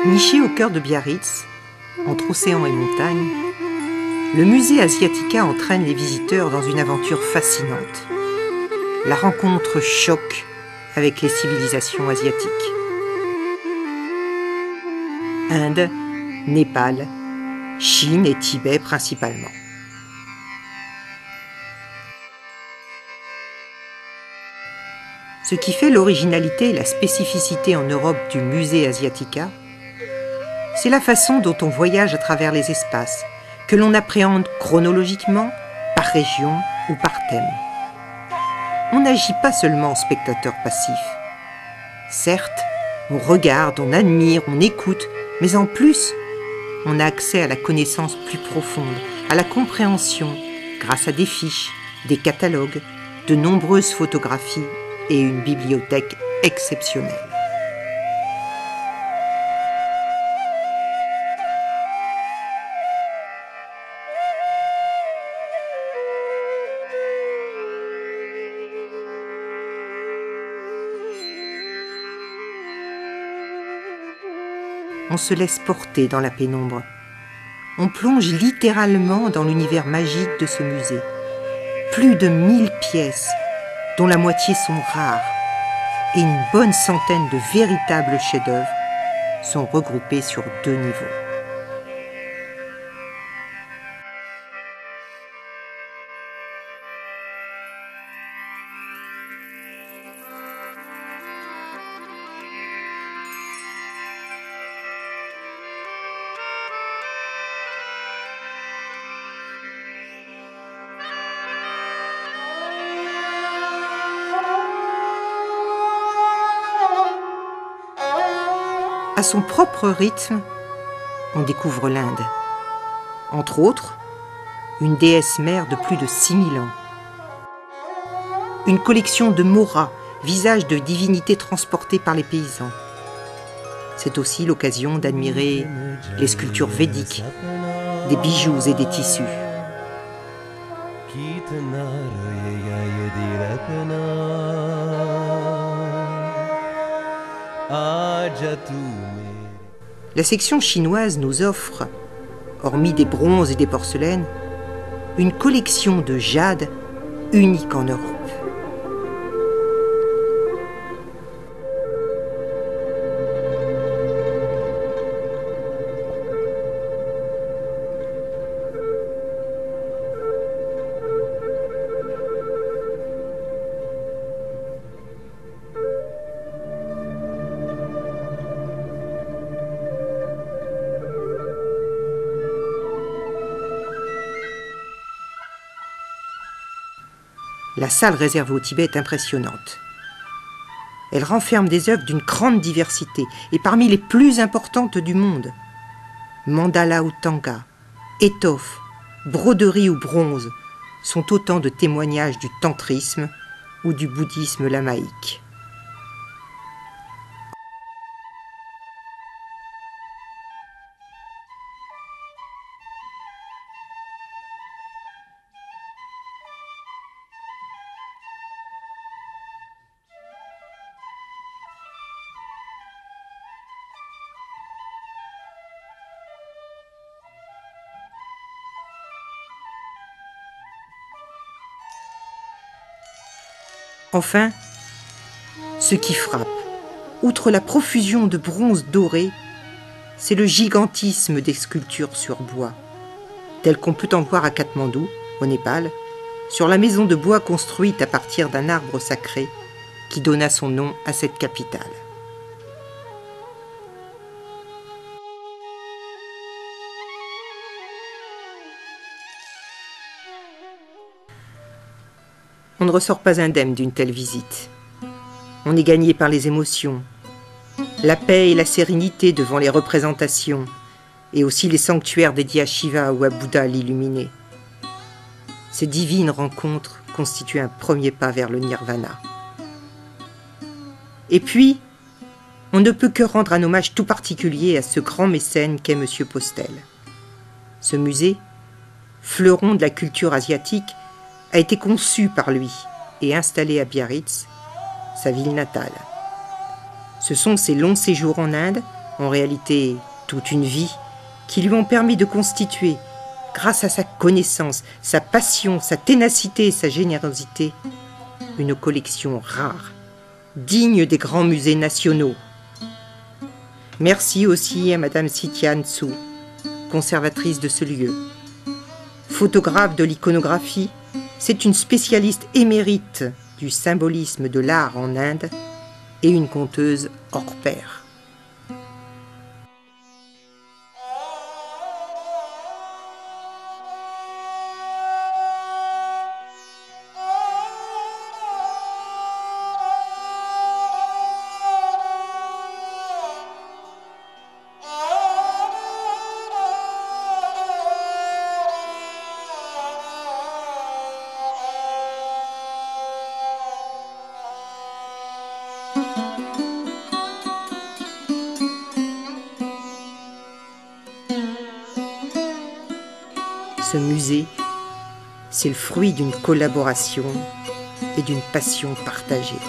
Niché au cœur de Biarritz, entre océan et montagne, le musée Asiatica entraîne les visiteurs dans une aventure fascinante. La rencontre choc avec les civilisations asiatiques. Inde, Népal, Chine et Tibet principalement. Ce qui fait l'originalité et la spécificité en Europe du musée Asiatica, c'est la façon dont on voyage à travers les espaces, que l'on appréhende chronologiquement, par région ou par thème. On n'agit pas seulement en spectateur passif. Certes, on regarde, on admire, on écoute, mais en plus, on a accès à la connaissance plus profonde, à la compréhension, grâce à des fiches, des catalogues, de nombreuses photographies et une bibliothèque exceptionnelle. On se laisse porter dans la pénombre. On plonge littéralement dans l'univers magique de ce musée. Plus de 1000 pièces, dont la moitié sont rares, et une bonne centaine de véritables chefs-d'œuvre sont regroupés sur 2 niveaux. À son propre rythme, on découvre l'Inde. Entre autres, une déesse mère de plus de 6000 ans. Une collection de moras, visages de divinités transportés par les paysans. C'est aussi l'occasion d'admirer les sculptures védiques, des bijoux et des tissus. La section chinoise nous offre, hormis des bronzes et des porcelaines, une collection de jade unique en Europe. La salle réservée au Tibet est impressionnante. Elle renferme des œuvres d'une grande diversité et parmi les plus importantes du monde. Mandala ou tanga, étoffes, broderies ou bronze sont autant de témoignages du tantrisme ou du bouddhisme lamaïque. Enfin, ce qui frappe, outre la profusion de bronze doré, c'est le gigantisme des sculptures sur bois, telles qu'on peut en voir à Katmandou, au Népal, sur la maison de bois construite à partir d'un arbre sacré qui donna son nom à cette capitale. On ne ressort pas indemne d'une telle visite. On est gagné par les émotions, la paix et la sérénité devant les représentations, et aussi les sanctuaires dédiés à Shiva ou à Bouddha l'illuminé. Ces divines rencontres constituent un premier pas vers le nirvana. Et puis, on ne peut que rendre un hommage tout particulier à ce grand mécène qu'est M. Postel. Ce musée, fleuron de la culture asiatique, a été conçu par lui et installé à Biarritz, sa ville natale. Ce sont ses longs séjours en Inde, en réalité toute une vie, qui lui ont permis de constituer, grâce à sa connaissance, sa passion, sa ténacité et sa générosité, une collection rare, digne des grands musées nationaux. Merci aussi à Madame Sitian Tsu, conservatrice de ce lieu. Photographe de l'iconographie, c'est une spécialiste émérite du symbolisme de l'art en Inde et une conteuse hors pair. Ce musée, c'est le fruit d'une collaboration et d'une passion partagée.